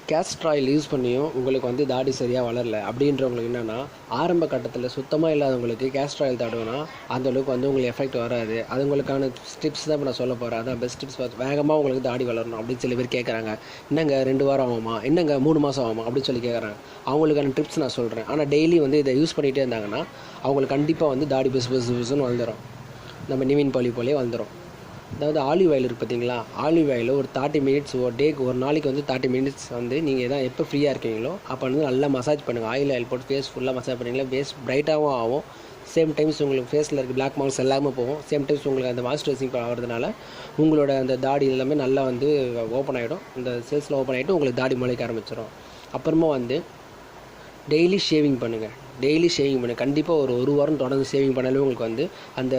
Castor oil use பண்ணியும் உங்களுக்கு வந்து தாடி சரியாக வளரல அப்படின்றவங்களுக்கு என்னென்னா, ஆரம்ப கட்டத்தில் சுத்தமாக இல்லாதவங்களுக்கு கேஸ்டர் ஆயில் தடவினா அந்தளவுக்கு வந்து உங்களுக்கு எஃபெக்ட் வராது. அது உங்களுக்கான டிப்ஸ் தான் இப்போ நான் சொல்ல போகிறேன். அதான் பெஸ்ட் டிப்ஸ். வேகமாக உங்களுக்கு தாடி வளரணும் அப்படின்னு சில பேர் கேட்குறாங்க. என்னங்க 2 வாரம் ஆகுமா, என்னங்க 3 மாதம் ஆகுமா அப்படின்னு சொல்லி கேட்குறாங்க. அவங்களுக்கான டிப்ஸ் நான் சொல்கிறேன். ஆனால் டெய்லி வந்து இதை யூஸ் பண்ணிகிட்டே இருந்தாங்கன்னா அவங்களுக்கு கண்டிப்பாக வந்து தாடி புதுசுன்னு வளர்ந்துடும். நம்ம நிவின் பாலி போலே வளர்ந்துடும். அதாவது ஆலிவ் ஆயில் இருக்குது பார்த்தீங்களா, ஆலிவ் ஆயில் ஒரு 30 மினிட்ஸ் ஒரு நாளைக்கு வந்து 30 மினிட்ஸ் வந்து நீங்கள் தான் எப்போ ஃப்ரீயாக இருக்கீங்களோ அப்போ வந்து நல்லா மசாஜ் பண்ணுங்கள். ஆயில் போட்டு ஃபேஸ் ஃபுல்லாக மசாஜ் பண்ணிங்களா ஃபேஸ் பிரைட்டாகவும் ஆகும். சேம் டைம்ஸ் உங்களுக்கு ஃபேஸில் இருக்க பிளாக் மார்க்ஸ் எல்லாமே போகும். சேம் டைம்ஸ் உங்களுக்கு அந்த மாய்ஸ்சரைசிங் ஆகிறதுனால உங்களோட அந்த தாடி எல்லாமே நல்லா வந்து ஓப்பன் ஆகிடும். இந்த சேல்ஸில் ஓப்பன் ஆகிட்டு உங்களுக்கு தாடி முளைக்க ஆரம்பிச்சிடும். அப்புறமா வந்து டெய்லி ஷேவிங் பண்ணுங்கள். கண்டிப்பாக ஒரு வாரம் தொடர்ந்து ஷேவிங் பண்ணாலே உங்களுக்கு வந்து அந்த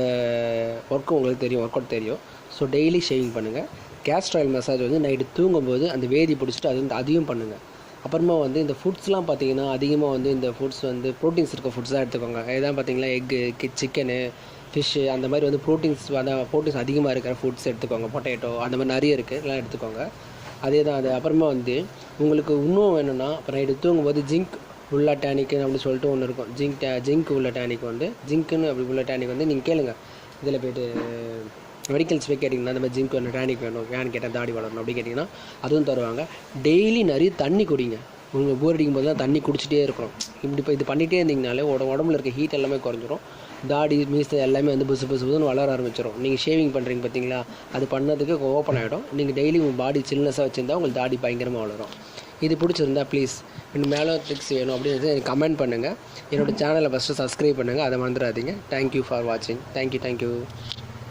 ஒர்க் அவுட் தெரியும். ஸோ டெய்லி ஷேவிங் பண்ணுங்கள். கேஸ்டர் ஆயில் மசாஜ் வந்து நைட்டு தூங்கும்போது அந்த வேதி பிடிச்சிட்டு அதையும் பண்ணுங்கள். அப்புறமா வந்து இந்த ஃபுட்ஸ்லாம் பார்த்தீங்கன்னா அதிகமாக வந்து இந்த ஃபுட்ஸ் வந்து ப்ரோட்டீன்ஸ் இருக்க ஃபுட்ஸ் தான் எடுத்துக்கோங்க. இதான் பார்த்தீங்களா எக்கு, சிக்கனு, ஃபிஷ்ஷு அந்த மாதிரி வந்து ப்ரோட்டீன்ஸ் அதிகமாக இருக்கிற ஃபுட்ஸ் எடுத்துக்கோங்க. பொட்டேட்டோ அந்த மாதிரி நிறைய இருக்குது, எல்லாம் எடுத்துக்கோங்க. அதே தான் அது. அப்புறமா வந்து உங்களுக்கு இன்னும் வேணும்னா அப்புறம் நைட்டு தூங்கும்போது ஜிங்க் உள்ள டேனிக்கு அப்படின்னு சொல்லிட்டு ஒன்று இருக்கும். ஜிங்க் உள்ள டேனிக் வந்து ஜிங்க்குன்னு அப்படி உள்ள டேனிக் வந்து நீங்கள் கேளுங்க. இதில் போய்ட்டு மெடிக்கல்ஸ் போய் கேட்டிங்கன்னா இந்த மாதிரி ஜிங்க் வேணும், டேனிக் வேணும், ஏன்னு கேட்டால் தாடி வளரணும் அப்படி கேட்டிங்கன்னா அதுவும் தருவாங்க. டெய்லி நிறைய தண்ணி குடிங்க. உங்களுக்கு போர் அடிக்கும் போது தான் தண்ணி குடிச்சிட்டே இருக்கணும். இப்போ இது பண்ணிகிட்டே இருந்தீங்கனாலே உடம்புல இருக்க ஹீட் எல்லாமே குறைஞ்சிரும். தாடி மீசை எல்லாமே வந்து புதுசுன்னு வளர ஆரம்பிச்சிடும். நீங்கள் ஷேவிங் பண்ணுறீங்க பார்த்தீங்களா, அது பண்ணதுக்கு ஓப்பன் ஆகிடும். நீங்கள் டெய்லி உங்கள் பாடி சில்னஸாக வச்சுருந்தா உங்களுக்கு தாடி பயங்கரமாக வளரும். இது பிடிச்சிருந்தா ப்ளீஸ் இன்னும் மேலே ட்ரிக்ஸ் வேணும் அப்படின்னு எனக்கு கமெண்ட் பண்ணுங்கள். என்னோடய சேனலை ஃபஸ்ட்டு சப்ஸ்கிரைப் பண்ணுங்கள், அதை மறந்துடாதீங்க. தேங்க்யூ ஃபார் வாட்சிங். தேங்க்யூ.